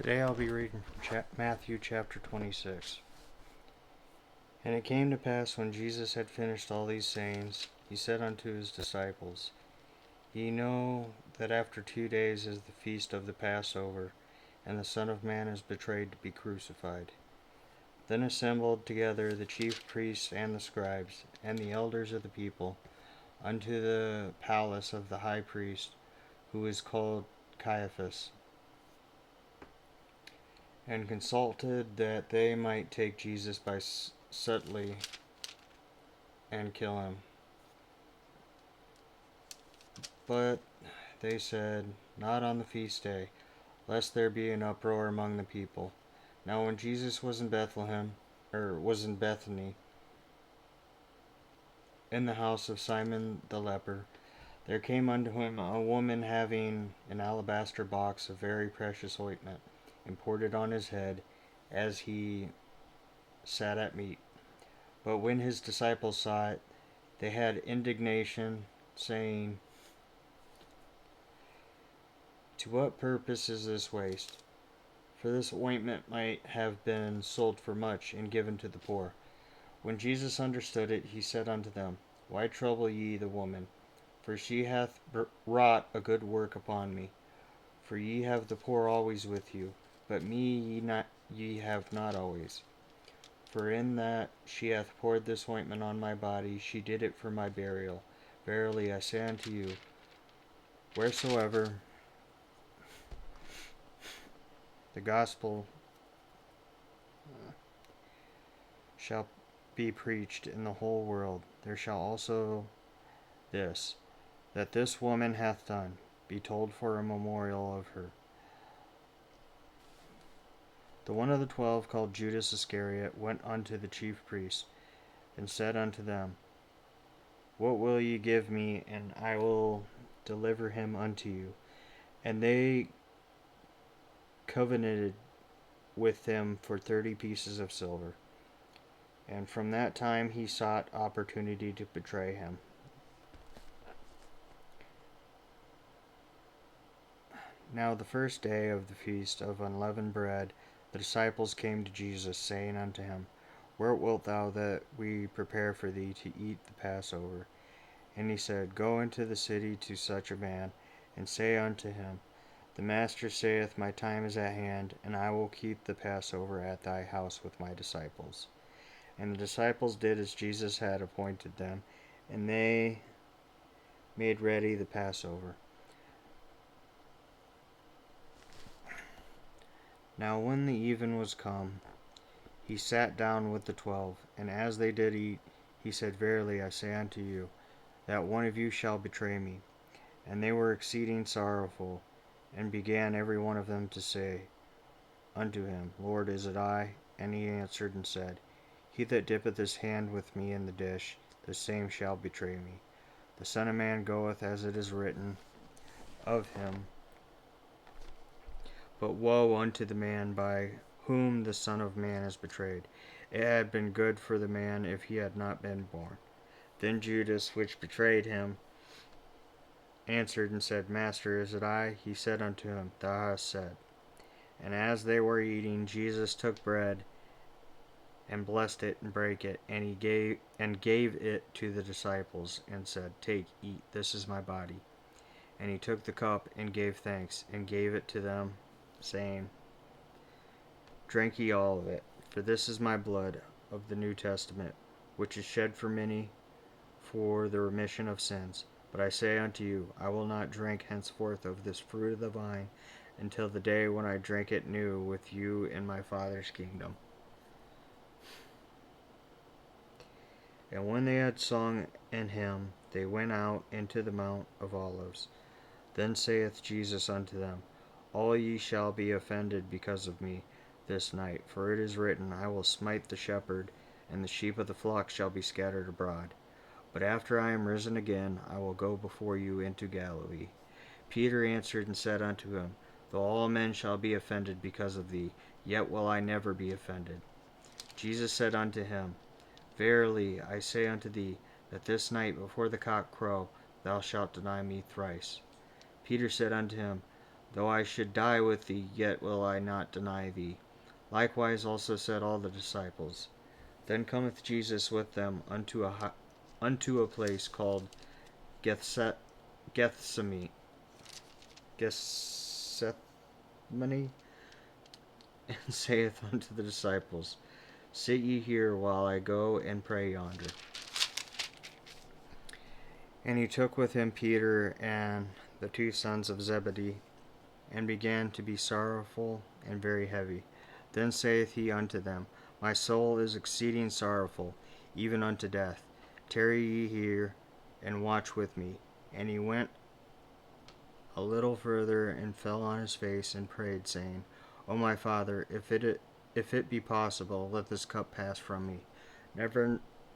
Today I'll be reading from Matthew chapter 26. And it came to pass, when Jesus had finished all these sayings, he said unto his disciples, Ye know that after 2 days is the feast of the Passover, and the Son of Man is betrayed to be crucified. Then assembled together the chief priests and the scribes, and the elders of the people, unto the palace of the high priest, who is called Caiaphas, and consulted that they might take Jesus by subtlety and kill him. But they said, Not on the feast day, lest there be an uproar among the people. Now when Jesus was in Bethany, in the house of Simon the leper, there came unto him a woman having an alabaster box of very precious ointment, and poured it on his head, as he sat at meat. But when his disciples saw it, they had indignation, saying, To what purpose is this waste? For this ointment might have been sold for much, and given to the poor. When Jesus understood it, he said unto them, Why trouble ye the woman? For she hath wrought a good work upon me. For ye have the poor always with you, but me ye have not always. For in that she hath poured this ointment on my body, she did it for my burial. Verily I say unto you, wheresoever the gospel shall be preached in the whole world, there shall also this, that this woman hath done, be told for a memorial of her. The one of the 12, called Judas Iscariot, went unto the chief priests, and said unto them, What will ye give me, and I will deliver him unto you? And they covenanted with him for 30 pieces of silver. And from that time he sought opportunity to betray him. Now the first day of the feast of unleavened bread, the disciples came to Jesus, saying unto him, Where wilt thou that we prepare for thee to eat the Passover? And he said, Go into the city to such a man, and say unto him, The Master saith, My time is at hand, and I will keep the Passover at thy house with my disciples. And the disciples did as Jesus had appointed them, and they made ready the Passover. Now when the even was come, he sat down with the 12, and as they did eat, he said, Verily I say unto you, that one of you shall betray me. And they were exceeding sorrowful, and began every one of them to say unto him, Lord, is it I? And he answered and said, He that dippeth his hand with me in the dish, the same shall betray me. The Son of Man goeth as it is written of him. But woe unto the man by whom the Son of Man is betrayed. It had been good for the man if he had not been born. Then Judas, which betrayed him, answered and said, Master, is it I? He said unto him, Thou hast said. And as they were eating, Jesus took bread, and blessed it, and brake it, and gave it to the disciples, and said, Take, eat, this is my body. And he took the cup, and gave thanks, and gave it to them, saying, Drink ye all of it, for this is my blood of the New Testament, which is shed for many for the remission of sins. But I say unto you, I will not drink henceforth of this fruit of the vine, until the day when I drink it new with you in my Father's kingdom. And when they had sung an hymn, they went out into the Mount of Olives. Then saith Jesus unto them, All ye shall be offended because of me this night, for it is written, I will smite the shepherd, and the sheep of the flock shall be scattered abroad. But after I am risen again, I will go before you into Galilee. Peter answered and said unto him, Though all men shall be offended because of thee, yet will I never be offended. Jesus said unto him, Verily I say unto thee, that this night before the cock crow, thou shalt deny me thrice. Peter said unto him, Though I should die with thee, yet will I not deny thee. Likewise also said all the disciples. Then cometh Jesus with them unto a place called Gethsemane, Gethsemane, and saith unto the disciples, Sit ye here while I go and pray yonder. And he took with him Peter and the two sons of Zebedee, and began to be sorrowful and very heavy. Then saith he unto them, My soul is exceeding sorrowful, even unto death. Tarry ye here, and watch with me. And he went a little further, and fell on his face, and prayed, saying, O my Father, if it be possible, let this cup pass from me.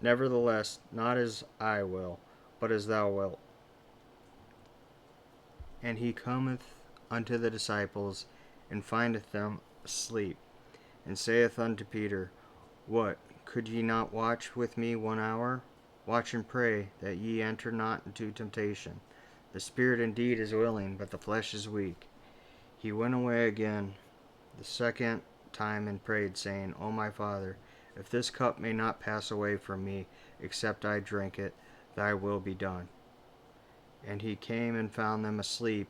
Nevertheless, not as I will, but as thou wilt. And he cometh unto the disciples, and findeth them asleep, and saith unto Peter, What, could ye not watch with me 1 hour? Watch and pray, that ye enter not into temptation. The spirit indeed is willing, but the flesh is weak. He went away again the second time, and prayed, saying, O my Father, if this cup may not pass away from me, except I drink it, thy will be done. And he came and found them asleep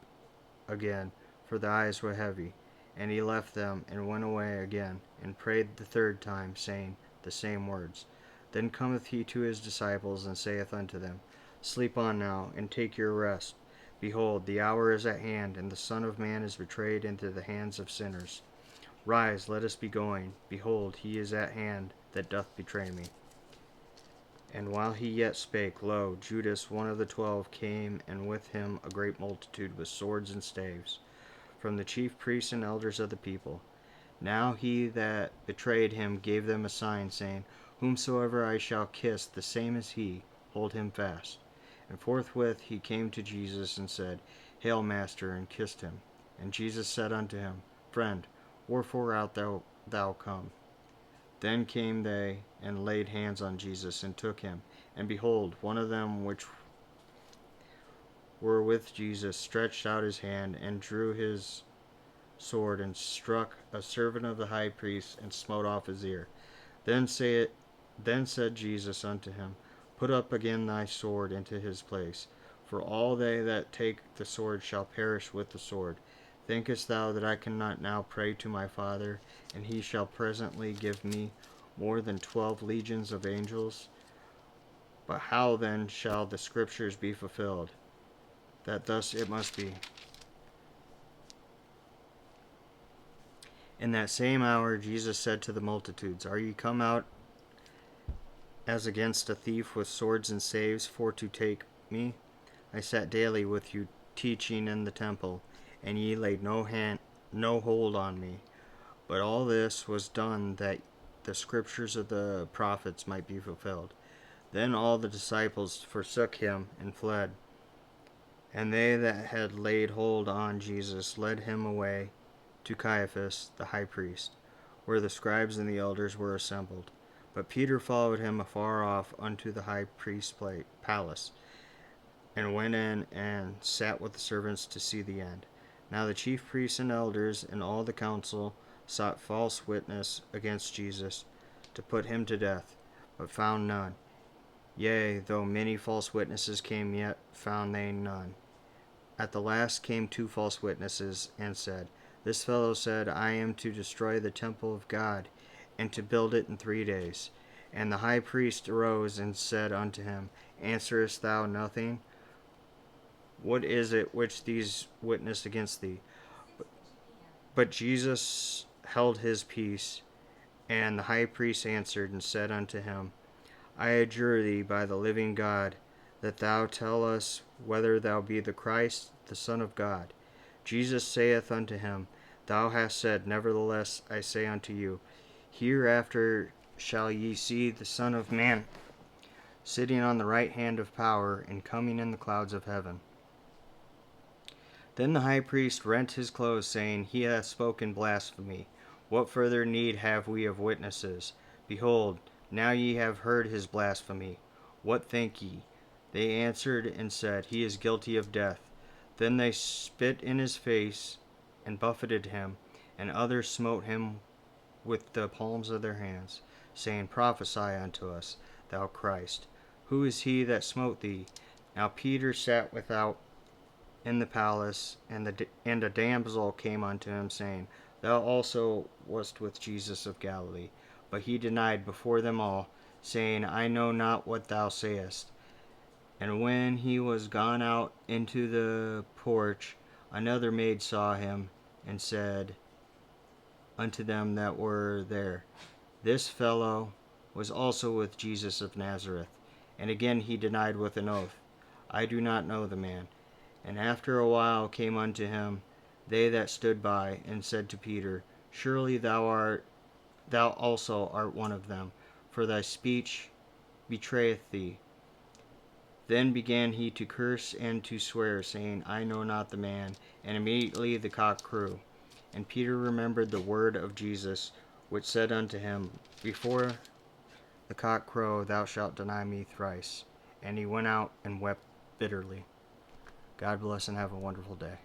again, for the eyes were heavy. And he left them, and went away again, and prayed the third time, saying the same words. Then cometh he to his disciples, and saith unto them, Sleep on now, and take your rest. Behold, the hour is at hand, and the Son of Man is betrayed into the hands of sinners. Rise, let us be going. Behold, he is at hand that doth betray me. And while he yet spake, lo, Judas, one of the 12, came, and with him a great multitude with swords and staves, from the chief priests and elders of the people. Now he that betrayed him gave them a sign, saying, Whomsoever I shall kiss, the same is he, hold him fast. And forthwith he came to Jesus, and said, Hail, Master, and kissed him. And Jesus said unto him, Friend, wherefore art thou come? Then came they, and laid hands on Jesus, and took him. And behold, one of them which were with Jesus stretched out his hand, and drew his sword, and struck a servant of the high priest, and smote off his ear. Then said Jesus unto him, Put up again thy sword into his place, for all they that take the sword shall perish with the sword. Thinkest thou that I cannot now pray to my Father, and he shall presently give me more than 12 legions of angels? But how then shall the scriptures be fulfilled, that thus it must be? In that same hour Jesus said to the multitudes, Are ye come out as against a thief with swords and staves for to take me? I sat daily with you teaching in the temple, and ye laid no hold on me. But all this was done that the scriptures of the prophets might be fulfilled. Then all the disciples forsook him and fled. And they that had laid hold on Jesus led him away to Caiaphas the high priest, where the scribes and the elders were assembled. But Peter followed him afar off unto the high priest's palace, and went in and sat with the servants to see the end. Now the chief priests and elders and all the council sought false witness against Jesus, to put him to death, but found none. Yea, though many false witnesses came, yet found they none. At the last came 2 false witnesses, and said, This fellow said, I am to destroy the temple of God, and to build it in 3 days. And the high priest arose and said unto him, Answerest thou nothing? What is it which these witness against thee? But Jesus held his peace. And the high priest answered and said unto him, I adjure thee by the living God, that thou tell us whether thou be the Christ, the Son of God. Jesus saith unto him, Thou hast said, Nevertheless I say unto you, Hereafter shall ye see the Son of Man sitting on the right hand of power, and coming in the clouds of heaven. Then the high priest rent his clothes, saying, He hath spoken blasphemy. What further need have we of witnesses? Behold, now ye have heard his blasphemy. What think ye? They answered and said, He is guilty of death. Then they spit in his face, and buffeted him, and others smote him with the palms of their hands, saying, Prophesy unto us, thou Christ. Who is he that smote thee? Now Peter sat without in the palace, and a damsel came unto him, saying, Thou also wast with Jesus of Galilee. But he denied before them all, saying, I know not what thou sayest. And when he was gone out into the porch, another maid saw him, and said unto them that were there, This fellow was also with Jesus of Nazareth. And again he denied with an oath, I do not know the man. And after a while came unto him they that stood by, and said to Peter, Surely thou also art one of them, for thy speech betrayeth thee. Then began he to curse and to swear, saying, I know not the man. And immediately the cock crew. And Peter remembered the word of Jesus, which said unto him, Before the cock crow, thou shalt deny me thrice. And he went out and wept bitterly. God bless and have a wonderful day.